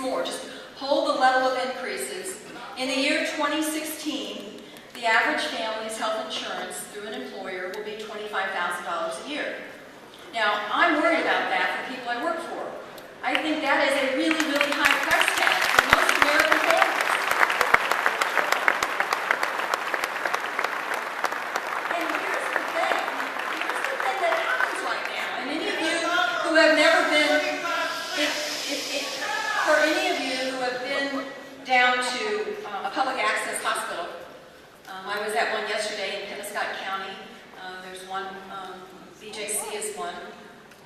more. Just hold the level of increases. In the year 2016, the average family's health insurance through an employer will be $25,000 a year. Now, I'm worried about that for people I work for. I think that is a really, really high price tag for most American families. And here's the thing that happens right now. And any of you who have never been, for any of you who have been down to a public access hospital, I was at one yesterday in Penobscot County. There's one, BJC is one.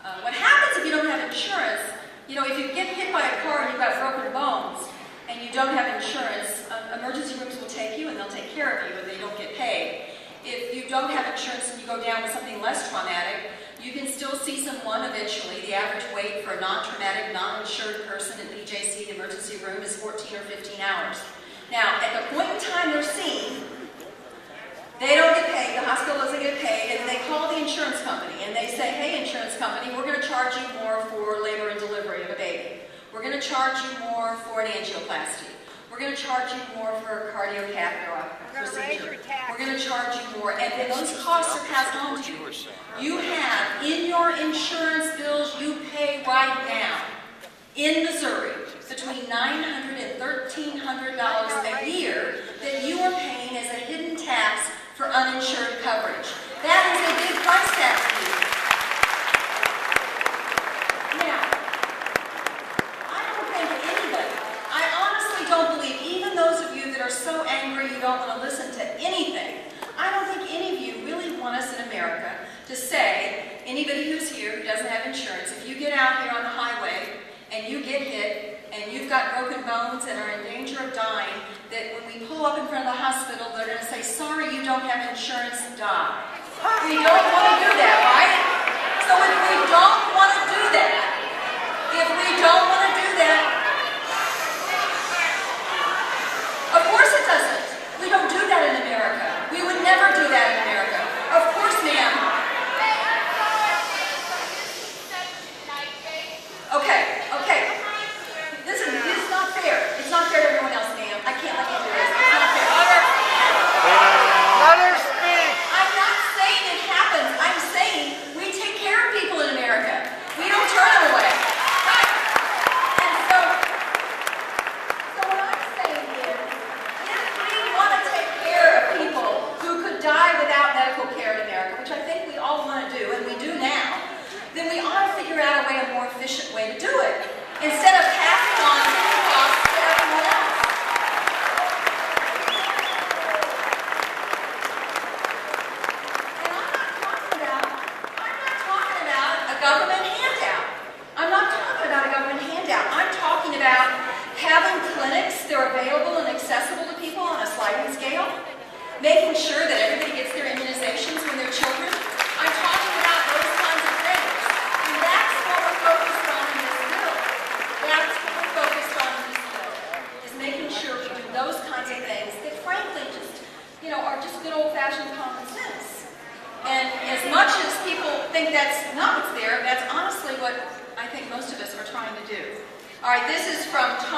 What happens if you don't have insurance, you know, if you get hit by a car and you've got broken bones and you don't have insurance, emergency rooms will take you and they'll take care of you and they don't get paid. If you don't have insurance and you go down with something less traumatic, you can still see someone eventually. The average wait for a non-traumatic, non-insured person at BJC, the emergency room, is 14 or 15 hours. Now, at the point in time they're seen, they don't get paid, the hospital doesn't get paid, and they call the insurance company and they say, hey, insurance company, we're going to charge you more for labor and delivery of a baby. We're going to charge you more for an angioplasty. We're going to charge you more for a cardiocatheter procedure. We're going to charge you more, and those costs are passed on to you. You have, in your insurance bills you pay right now, in Missouri, between $900 and $1,300 a year that you are paying as a hidden tax for uninsured coverage. That is a big price tag to you. Now, I don't think anybody, I honestly don't believe, even those of you that are so angry you don't want to listen to anything, I don't think any of you really want us in America to say, anybody who's here who doesn't have insurance, if you get out here on the highway and you get hit and you've got broken bones and are in danger of dying, that when we pull up in front of the hospital, they're going to say, sorry, you don't have insurance, die. We don't want to do that, right? So if we don't want to do that, of course it doesn't. We don't do that in America. We would never do that in America. Of course, ma'am. Okay. Listen, this is not fair. It's not fair to everyone else, ma'am. I can't let you do this. It's not fair. Let her speak. I'm not saying it happens. I'm saying we take care of people in America. We don't turn them away. Right? And so what I'm saying is, if we want to take care of people who could die without medical care in America, which I think we all want to do, and we do now, then we ought to figure out a more efficient way to do it, instead of passing on the costs to everyone else. And I'm not talking about a government handout. I'm not talking about a government handout. I'm talking about having clinics that are available and accessible to people on a sliding scale, making sure that everybody gets their immunizations when they're children. I'm talking about those kinds of things. And that's what we're focused on in this bill. That's what we're focused on in this bill, is making sure we do those kinds of things that frankly just, are just good old-fashioned common sense. And as much as people think that's not what's there, that's honestly what I think most of us are trying to do. All right, this is from Townhall.